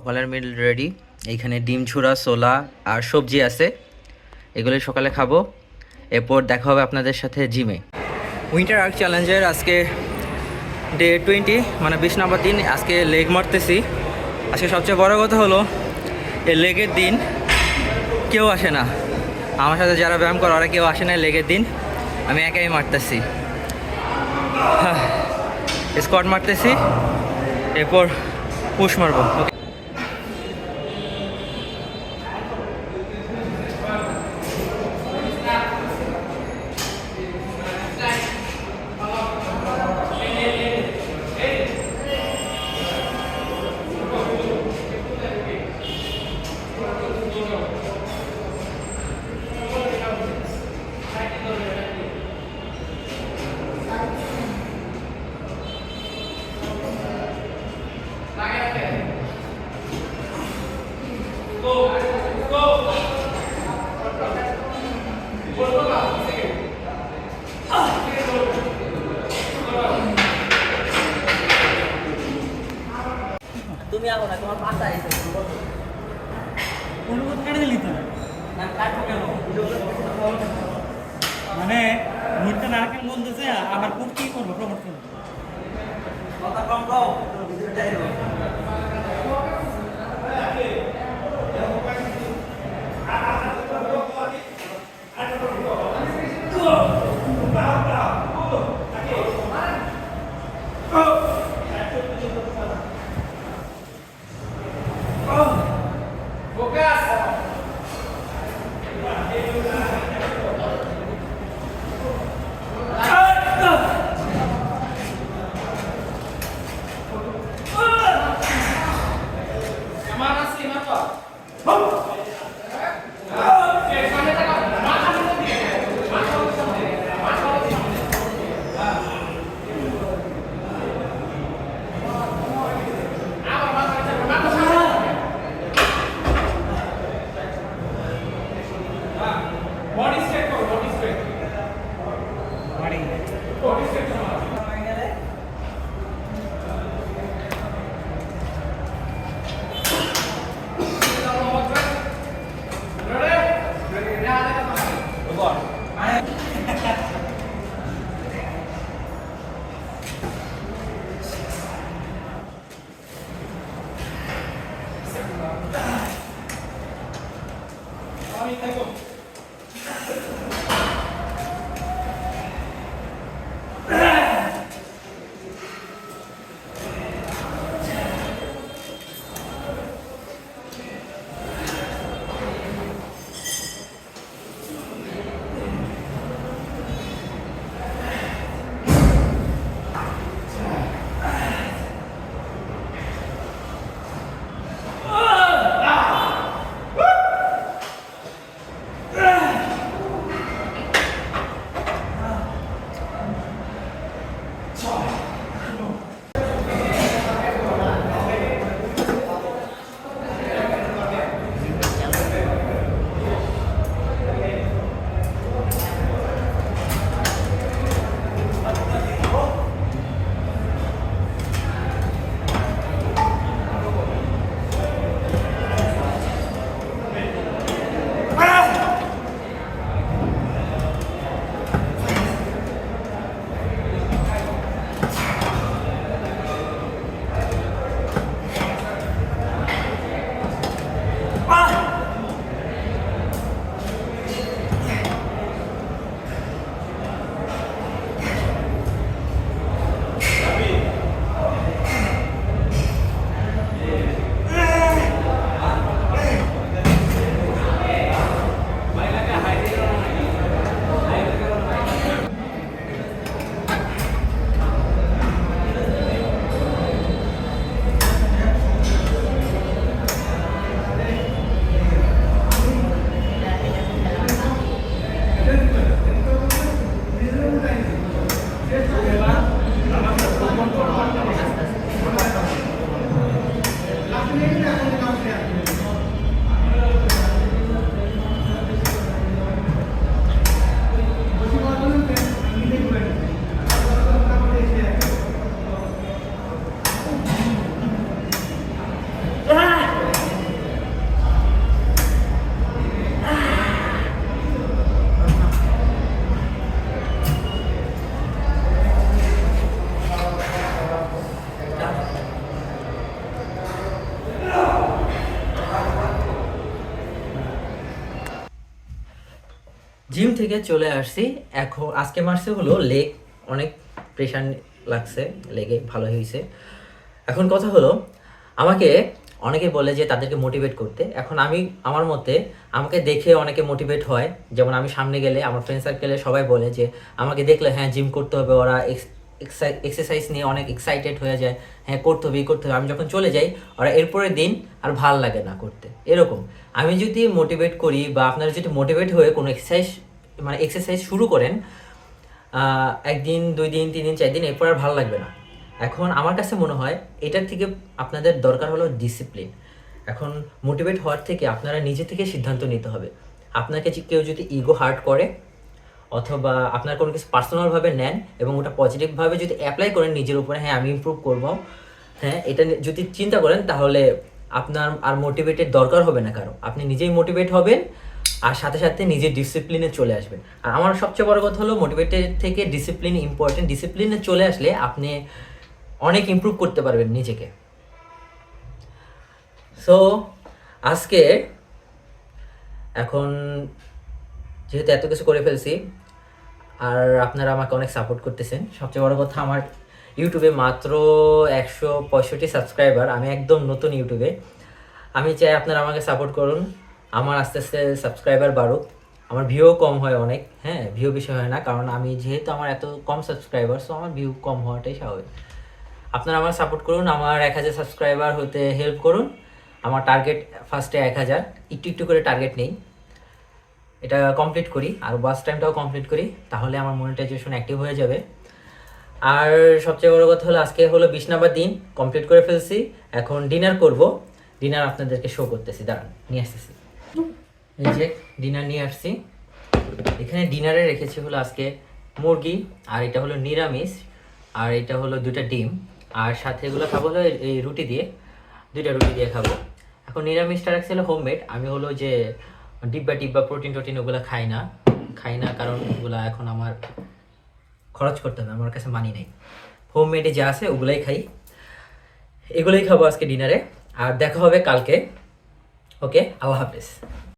সকালের মিল রেডি। এইখানে ডিম ছুরা, ছোলা আর সবজি আছে, এগুলি সকালে খাবো। এরপর দেখা হবে আপনাদের সাথে জিমে। উইন্টার আর্ক চ্যালেঞ্জের আজকে ডে 20, মানে 20 নম্বর দিন। আজকে লেগ মারতেছি। আজকে সবচেয়ে বড় কথা হলো এই লেগের দিন কেউ আসে না আমার সাথে, যারা ব্যায়াম করে ওরা কেউ আসে না লেগের দিন। আমি একাই মারতেছি, স্কোয়াট মারতেছি, এরপর পুশ মারবো। তুমি আও না, তোমার পাশে আইছে অনুরোধ কেটে দিলি তো না, কাটবো কেন? মানে মুড়টা নারকেল বলতেছে আবার কোন কি করবো প্রমোশন কথা কম কও। জিম থেকে চলে আসছি। এখন আজকে মারছে হলো লেগ, অনেক প্রেশার লাগছে লেগে, ভালো হয়েছে। এখন কথা হলো, আমাকে অনেকে বলে যে তাদেরকে মোটিভেট করতে। এখন আমি আমার মতে আমাকে দেখে অনেকে মোটিভেট হয়। যেমন আমি সামনে গেলে আমার ফ্রেন্ড সার্কেলে সবাই বলে যে আমাকে দেখলে হ্যাঁ জিম করতে হবে, ওরা এক্সারসাইজ নিয়ে অনেক এক্সাইটেড হয়ে যায়, হ্যাঁ করতে হবে করতে হবে। আমি যখন চলে যাই ওরা এরপরের দিন আর ভাল লাগে না করতে, এরকম। আমি যদি মোটিভেট করি বা আপনারা যদি মোটিভেট হয়ে কোনো এক্সারসাইজ শুরু করেন, একদিন 2 দিন 3 দিন 4 দিন, এরপর আর ভালো লাগবে না। এখন আমার কাছে মনে হয় এটার থেকে আপনাদের দরকার হলো ডিসিপ্লিন। এখন মোটিভেট হওয়ার থেকে আপনারা নিজে থেকে সিদ্ধান্ত নিতে হবে। আপনাকে কেউ যদি ইগো হার্ট করে অথবা আপনার কোনো কিছু পার্সোনালভাবে নেন এবং ওটা পজিটিভভাবে যদি অ্যাপ্লাই করেন নিজের উপরে, হ্যাঁ আমি ইমপ্রুভ করবো, হ্যাঁ এটা যদি চিন্তা করেন, তাহলে আপনার আর মোটিভেটের দরকার হবে না কারো। আপনি নিজেই মোটিভেট হবেন আর সাথে সাথে নিজের ডিসিপ্লিনে চলে আসবেন। আর আমার সবচেয়ে বড় কথা হলো মোটিভেটের থেকে ডিসিপ্লিন ইম্পর্টেন্ট। ডিসিপ্লিনে চলে আসলে আপনি অনেক ইমপ্রুভ করতে পারবেন নিজেকে। সো আজকে এখন যেহেতু এত কিছু করে ফেলছি আর আপনারা আমাকে অনেক সাপোর্ট করতেছেন, সবচেয়ে বড় কথা আমার ইউটিউবে মাত্র 165 সাবস্ক্রাইবার। আমি একদম নতুন ইউটিউবে। আমি চাই আপনারা আমাকে সাপোর্ট করুন, আমার আস্তে আস্তে সাবস্ক্রাইবার বাড়ুক। আমার ভিউ কম হয় অনেক, হ্যাঁ ভিউ বেশি হয় না, কারণ আমি যেহেতু আমার এত কম সাবস্ক্রাইবার, সো আমার ভিউ কম হওয়াটাই স্বাভাবিক। আপনারা আমার সাপোর্ট করুন, আমার 1000 সাবস্ক্রাইবার হতে হেল্প করুন। আমার টার্গেট ফার্স্টে 1000, একটু একটু করে টার্গেট নেই, এটা কমপ্লিট করি আর ওয়াচ টাইমটাও কমপ্লিট করি, তাহলে আমার মনিটাইজেশন অ্যাক্টিভ হয়ে যাবে। আর সবচেয়ে বড় কথা হলো আজকে হলো 20 নাম্বার দিন, কমপ্লিট করে ফেলছি। এখন ডিনার করব, ডিনার আপনাদেরকে শো করতেছি, দাঁড়ান নিয়ে আসতেছি। এই যে ডিনার নিয়ে আসছি। এখানে ডিনারে রেখেছি হলো আজকে মুরগি, আর এটা হলো নিরামিষ, আর এটা হলো 2টা ডিম, আর সাথে এগুলো খাবো হলো এই রুটি দিয়ে, 2টা রুটি দিয়ে খাবো। এখন নিরামিষটা রাখছি হলো হোমমেড। আমি হলো যে ডিব্বা প্রোটিন টোটিন ওগুলো খাই না, কারণ ওগুলো এখন আমার খরচ করতে হবে, আমার কাছে মানি নেই। হোমমেডে যা আছে ওগুলাই খাই, এগুলোই খাবো আজকে ডিনারে। আর দেখা হবে কালকে। ওকে, আল্লাহ হাফেজ।